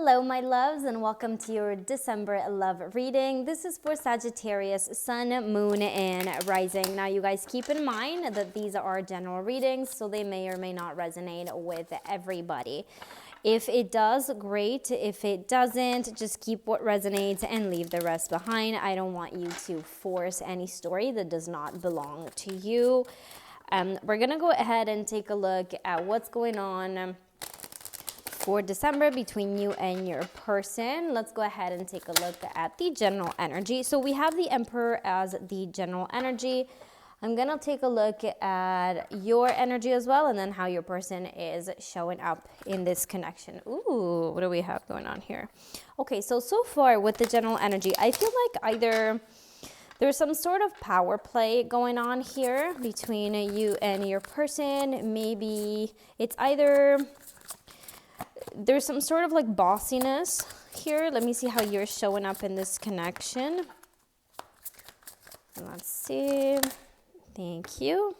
Hello, my loves, and welcome to your December love reading. This is for Sagittarius, Sun, Moon, and Rising. Now, you guys keep in mind that these are general readings, so they may or may not resonate with everybody. If it does, great. If it doesn't, just keep what resonates and leave the rest behind. I don't want you to force any story that does not belong to you. We're going to go ahead and take a look at what's going on for December between you and your person. Let's go ahead and take a look at the general energy. So we have the Emperor as the general energy. I'm gonna take a look at your energy as well, and then how your person is showing up in this connection. Ooh, what do we have going on here? Okay, so far with the general energy, I feel like either there's some sort of power play going on here between you and your person. Maybe it's either there's some sort of like bossiness here. Let me see how you're showing up in this connection. Let's see. Thank you.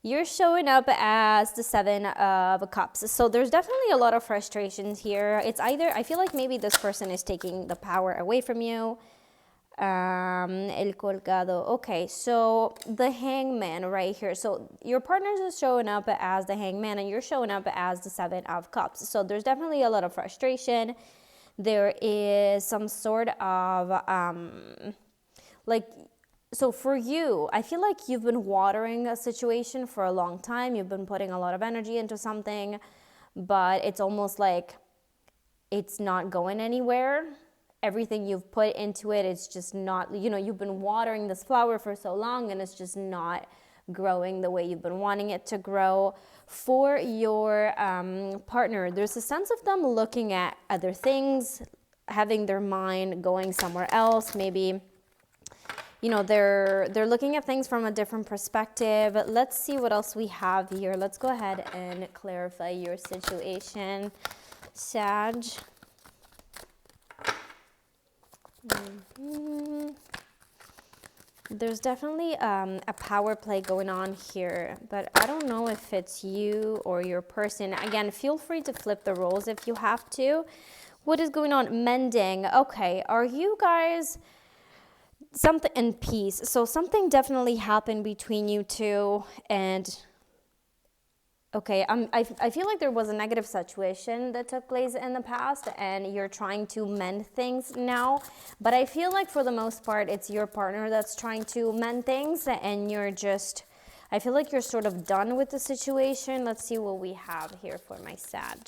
You're showing up as the Seven of Cups. So there's definitely a lot of frustrations here. It's either, I feel like maybe this person is taking the power away from you. El Colgado. Okay, so the Hangman right here. So your partner is showing up as the Hangman, and you're showing up as the Seven of Cups. So there's definitely a lot of frustration. There is some sort of so for you, I feel like you've been watering a situation for a long time. You've been putting a lot of energy into something, but it's almost like it's not going anywhere. Everything you've put into it, it's just not, you've been watering this flower for so long and it's just not growing the way you've been wanting it to grow. For your partner, there's a sense of them looking at other things, having their mind going somewhere else. Maybe, they're looking at things from a different perspective. Let's see what else we have here. Let's go ahead and clarify your situation, Sag. There's definitely a power play going on here, but I don't know if it's you or your person. Again, feel free to flip the roles if you have to. What is going on? Mending. Okay, are you guys something in peace? So something definitely happened between you two, and okay, I feel like there was a negative situation that took place in the past and you're trying to mend things now. But I feel like for the most part, it's your partner that's trying to mend things and I feel like you're sort of done with the situation. Let's see what we have here for my Sag.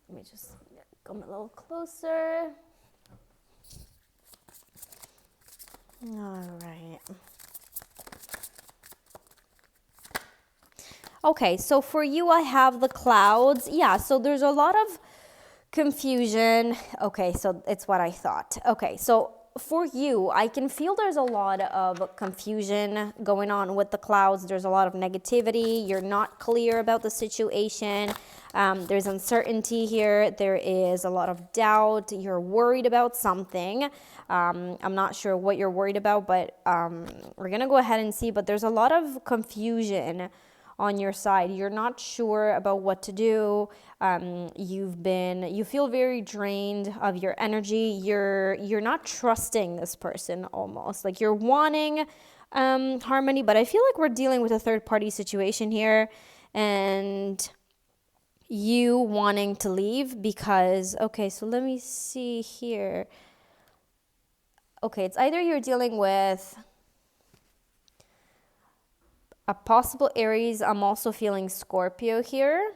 Let me just come a little closer. All right. Okay, so for you, I have the clouds. Yeah, so there's a lot of confusion. Okay, so it's what I thought. Okay, so for you, I can feel there's a lot of confusion going on with the clouds. There's a lot of negativity. You're not clear about the situation. There's uncertainty here. There is a lot of doubt. You're worried about something. I'm not sure what you're worried about, but we're going to go ahead and see. But there's a lot of confusion on your side. You're not sure about what to do. You feel very drained of your energy. You're not trusting this person almost. Like you're wanting harmony, but I feel like we're dealing with a third party situation here and you wanting to leave because, okay, so let me see here. Okay, it's either you're dealing with a possible Aries. I'm also feeling Scorpio here.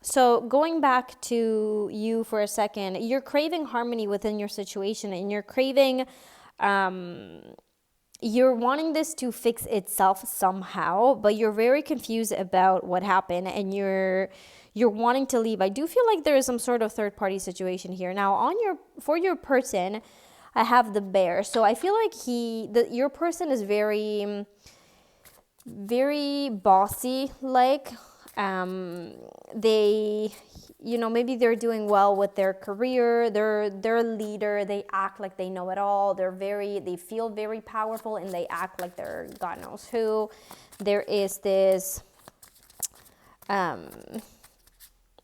So going back to you for a second, you're craving harmony within your situation and you're craving, you're wanting this to fix itself somehow, but you're very confused about what happened and you're wanting to leave. I do feel like there is some sort of third party situation here. Now for your person, I have the Bear. So I feel like your person is very bossy, like they, maybe they're doing well with their career. They're a leader. They act like they know it all. They feel very powerful and they act like they're God knows who. There is this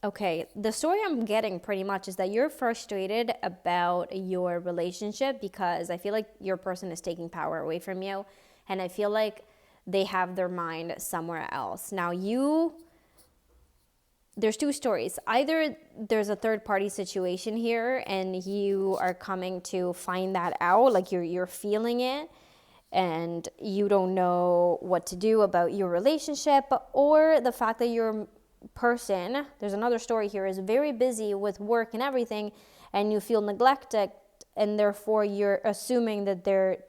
Okay, the story I'm getting pretty much is that you're frustrated about your relationship because I feel like your person is taking power away from you, and I feel like they have their mind somewhere else. Now there's two stories. Either there's a third party situation here and you are coming to find that out, like you're feeling it and you don't know what to do about your relationship, or the fact that your person, there's another story here, is very busy with work and everything, and you feel neglected, and therefore you're assuming that they're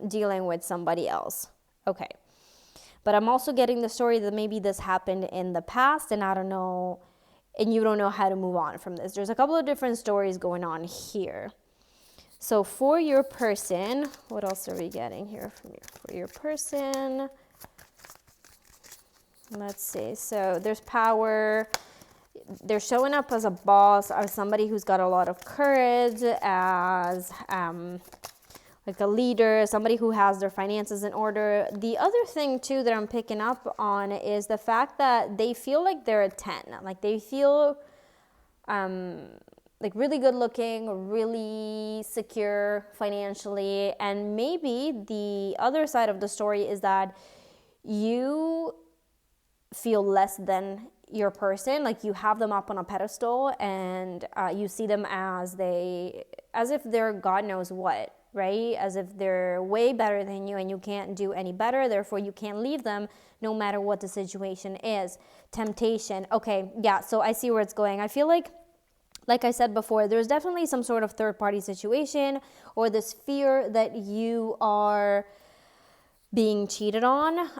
dealing with somebody else. Okay. But I'm also getting the story that maybe this happened in the past and I don't know, and you don't know how to move on from this. There's a couple of different stories going on here. So for your person, what else are we getting here for your person? Let's see. So there's power. They're showing up as a boss, as somebody who's got a lot of courage, as like a leader, somebody who has their finances in order. The other thing too that I'm picking up on is the fact that they feel like they're a 10. Like they feel like really good looking, really secure financially. And maybe the other side of the story is that you feel less than your person, like you have them up on a pedestal and you see them as if they're God knows what, right? As if they're way better than you and you can't do any better, therefore you can't leave them no matter what the situation is. Temptation. Okay, yeah, so I see where it's going. I feel like I said before, there's definitely some sort of third-party situation or this fear that you are being cheated on.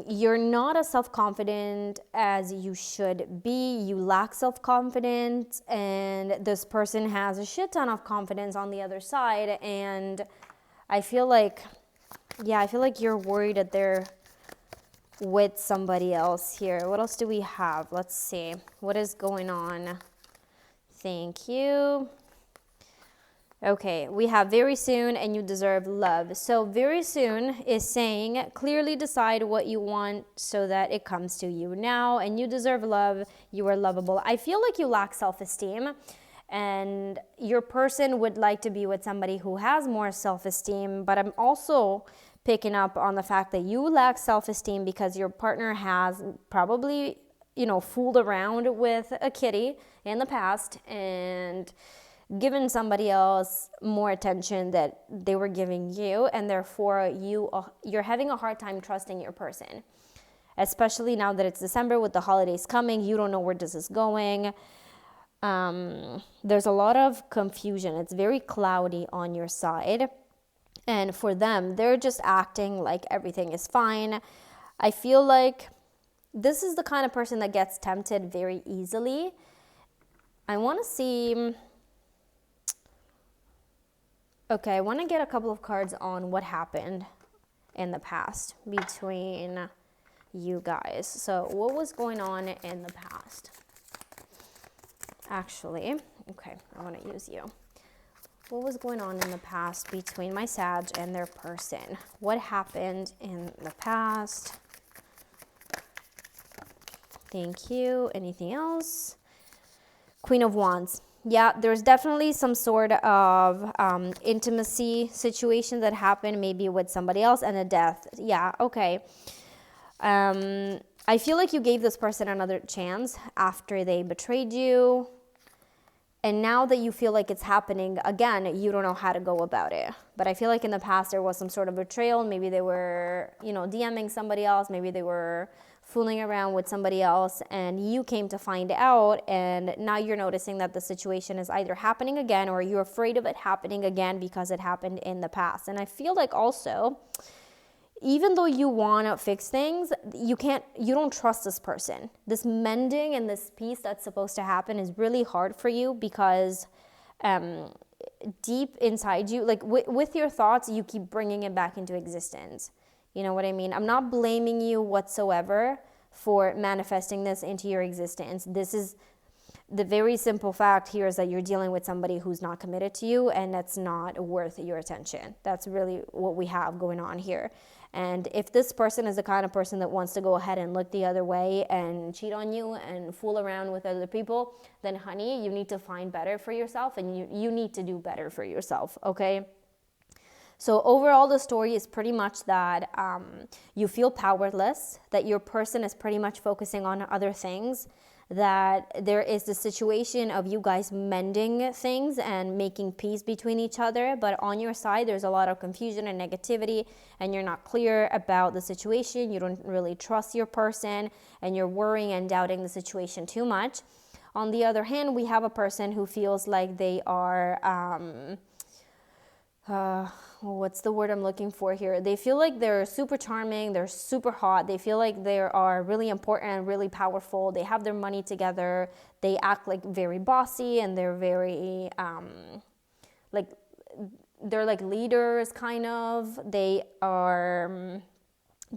You're not as self-confident as you should be. You lack self-confidence, and this person has a shit ton of confidence on the other side. And I feel like you're worried that they're with somebody else here. What else do we have? Let's see. What is going on? Thank you. Okay, we have very soon and you deserve love. So very soon is saying clearly decide what you want so that it comes to you now, and you deserve love. You are lovable. I feel like you lack self-esteem, and your person would like to be with somebody who has more self-esteem, but I'm also picking up on the fact that you lack self-esteem because your partner has probably, fooled around with a kitty in the past and given somebody else more attention that they were giving you, and therefore you're having a hard time trusting your person, especially now that it's December with the holidays coming. You don't know where this is going. There's a lot of confusion. It's very cloudy on your side, and for them, they're just acting like everything is fine. I feel like this is the kind of person that gets tempted very easily. I want to see. Okay, I want to get a couple of cards on what happened in the past between you guys. So what was going on in the past? Actually, okay, I want to use you. What was going on in the past between my Sag and their person? What happened in the past? Thank you. Anything else? Queen of Wands. Yeah, there's definitely some sort of intimacy situation that happened maybe with somebody else, and a death. Yeah, okay. I feel like you gave this person another chance after they betrayed you. And now that you feel like it's happening again, you don't know how to go about it. But I feel like in the past there was some sort of betrayal. Maybe they were, DMing somebody else. Maybe they were fooling around with somebody else, and you came to find out, and now you're noticing that the situation is either happening again or you're afraid of it happening again because it happened in the past. And I feel like also, even though you want to fix things, you don't trust this person. This mending and this peace that's supposed to happen is really hard for you because deep inside you, like with your thoughts, you keep bringing it back into existence. You know what I mean? I'm not blaming you whatsoever for manifesting this into your existence. This is the very simple fact here is that you're dealing with somebody who's not committed to you, and that's not worth your attention. That's really what we have going on here. And if this person is the kind of person that wants to go ahead and look the other way and cheat on you and fool around with other people, then honey, you need to find better for yourself, and you need to do better for yourself, okay? So overall, the story is pretty much that you feel powerless, that your person is pretty much focusing on other things, that there is the situation of you guys mending things and making peace between each other, but on your side there's a lot of confusion and negativity, and you're not clear about the situation, you don't really trust your person, and you're worrying and doubting the situation too much. On the other hand, we have a person who feels like they are what's the word I'm looking for here? They feel like they're super charming, they're super hot, they feel like they are really important and really powerful, they have their money together, they act like very bossy, and they're very, like, they're like leaders kind of, they're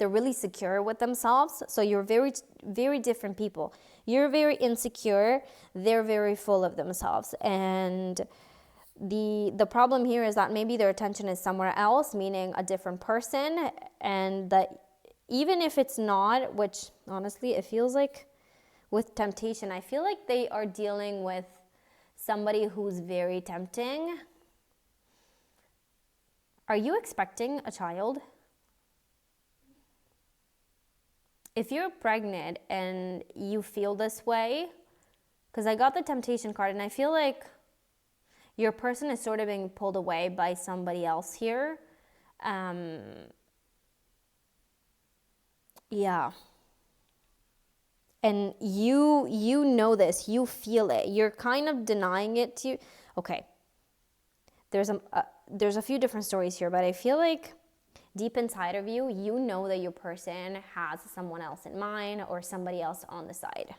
really secure with themselves. So you're very, very different people. You're very insecure, they're very full of themselves, and the problem here is that maybe their attention is somewhere else, meaning a different person, and that even if it's not, which honestly it feels like with temptation, I feel like they are dealing with somebody who's very tempting. Are you expecting a child? If you're pregnant and you feel this way, because I got the temptation card, and I feel like your person is sort of being pulled away by somebody else here. Yeah. And you know this, you feel it. You're kind of denying it to you. Okay. There's a few different stories here, but I feel like deep inside of you, you know that your person has someone else in mind or somebody else on the side.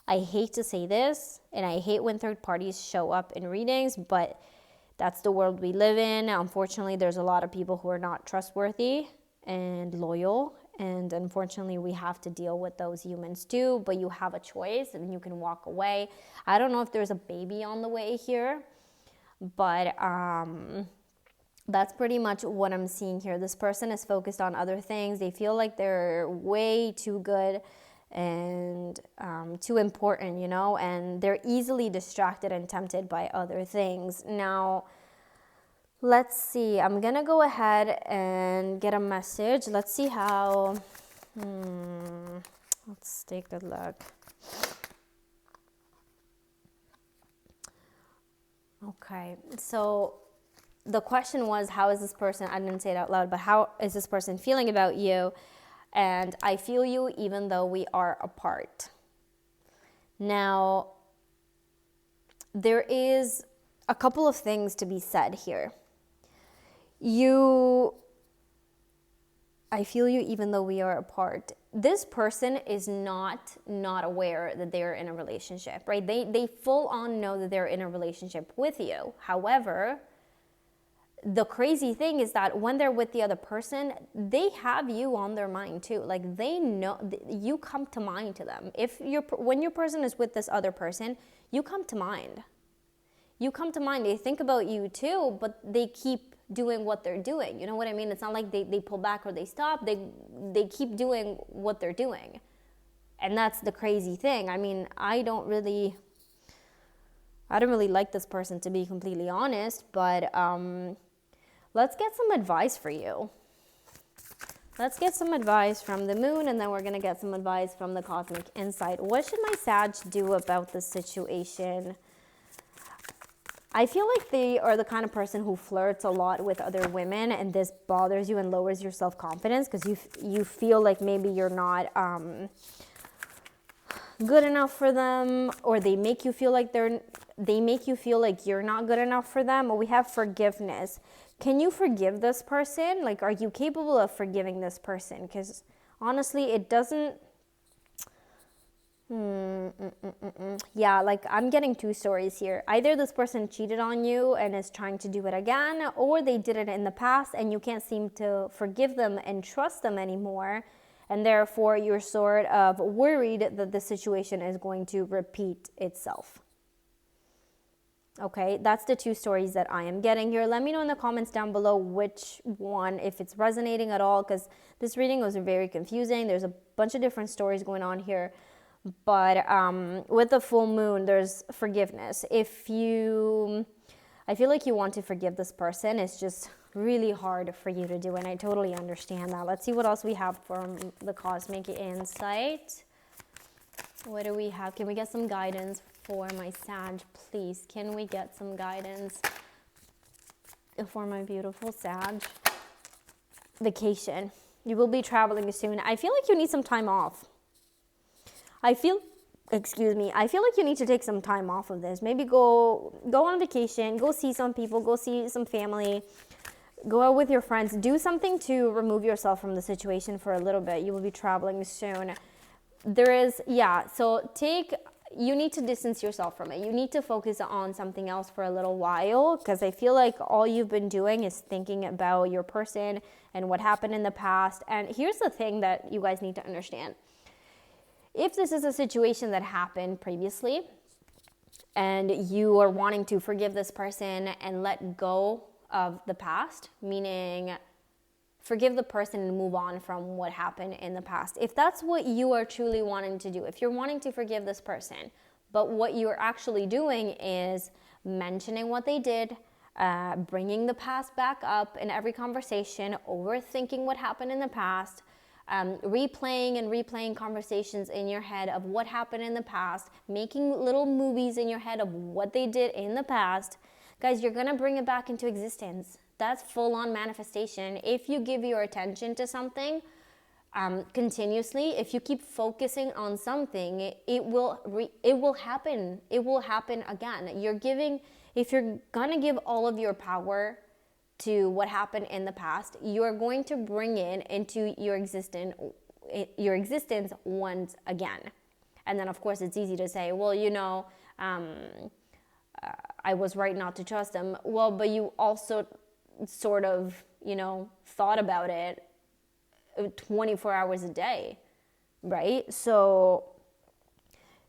I hate to say this, and I hate when third parties show up in readings, but that's the world we live in. Unfortunately, there's a lot of people who are not trustworthy and loyal, and unfortunately, we have to deal with those humans too, but you have a choice, and you can walk away. I don't know if there's a baby on the way here, but that's pretty much what I'm seeing here. This person is focused on other things. They feel like they're way too good and too important, you know, and they're easily distracted and tempted by other things. Now, let's see. I'm going to go ahead and get a message. Let's see how... Let's take a look. Okay, so the question was, how is this person, I didn't say it out loud, but how is this person feeling about you? And I feel you even though we are apart. Now, there is a couple of things to be said here. I feel you even though we are apart. This person is not aware that they're in a relationship, right? They full on know that they're in a relationship with you. However, the crazy thing is that when they're with the other person, they have you on their mind too. Like, they know you come to mind to them. When your person is with this other person, you come to mind. You come to mind. They think about you too, but they keep doing what they're doing. You know what I mean? It's not like they pull back or they stop. They keep doing what they're doing. And that's the crazy thing. I mean, I don't really like this person, to be completely honest, but let's get some advice for you. Let's get some advice from the moon, and then we're going to get some advice from the cosmic insight. What should my Sag do about this situation? I feel like they are the kind of person who flirts a lot with other women, and this bothers you and lowers your self-confidence because you feel like maybe you're not good enough for them, or they make you feel like you're not good enough for them. Or we have forgiveness. Can you forgive this person? Like, are you capable of forgiving this person? Because honestly, it doesn't... Yeah, like, I'm getting two stories here. Either this person cheated on you and is trying to do it again, or they did it in the past and you can't seem to forgive them and trust them anymore. And therefore, you're sort of worried that the situation is going to repeat itself. Okay, that's the two stories that I am getting here. Let me know in the comments down below which one, if it's resonating at all, because this reading was very confusing. There's a bunch of different stories going on here. But with the full moon, there's forgiveness. I feel like you want to forgive this person. It's just really hard for you to do, and I totally understand that. Let's see what else we have from the Cosmic Insight. What do we have? Can we get some guidance for my Sag, please? Can we get some guidance for my beautiful Sag? Vacation. You will be traveling soon. I feel like you need some time off. I feel like you need to take some time off of this. Maybe go on vacation, go see some people, go see some family, go out with your friends, do something to remove yourself from the situation for a little bit. You will be traveling soon. You need to distance yourself from it. You need to focus on something else for a little while, because I feel like all you've been doing is thinking about your person and what happened in the past. And here's the thing that you guys need to understand. If this is a situation that happened previously and you are wanting to forgive this person and let go of the past, meaning forgive the person and move on from what happened in the past. If that's what you are truly wanting to do, if you're wanting to forgive this person, but what you're actually doing is mentioning what they did, bringing the past back up in every conversation, overthinking what happened in the past, replaying conversations in your head of what happened in the past, making little movies in your head of what they did in the past, guys, you're going to bring it back into existence. That's full-on manifestation. If you give your attention to something continuously, if you keep focusing on something, it will happen. It will happen again. If you're gonna give all of your power to what happened in the past, you're going to bring it into your existence once again. And then, of course, it's easy to say, well, I was right not to trust them. Well, but you also sort of, thought about it 24 hours a day, right? So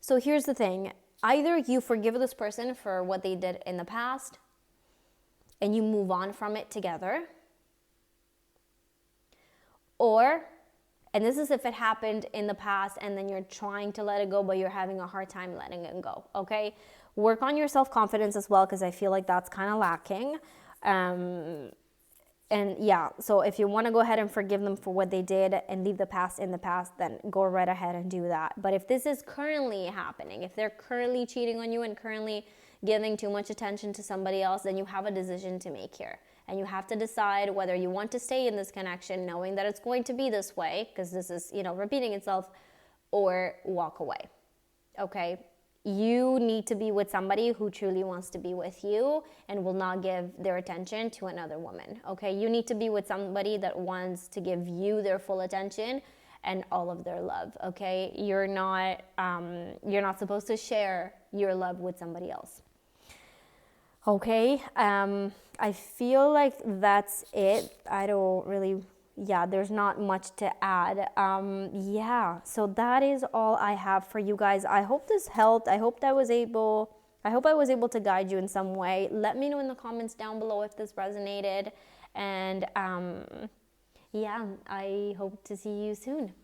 here's the thing. Either you forgive this person for what they did in the past and you move on from it together, and this is if it happened in the past and then you're trying to let it go, but you're having a hard time letting it go, okay? Work on your self-confidence as well, because I feel like that's kind of lacking. So if you want to go ahead and forgive them for what they did and leave the past in the past, then go right ahead and do that. But if this is currently happening, if they're currently cheating on you and currently giving too much attention to somebody else, then you have a decision to make here. And you have to decide whether you want to stay in this connection knowing that it's going to be this way, because this is, repeating itself, or walk away, okay? You need to be with somebody who truly wants to be with you and will not give their attention to another woman, okay? You need to be with somebody that wants to give you their full attention and all of their love, okay? You're not supposed to share your love with somebody else, okay? I feel like that's it. There's not much to add. So that is all I have for you guys. I hope this helped. I hope I was able to guide you in some way. Let me know in the comments down below if this resonated. And I hope to see you soon.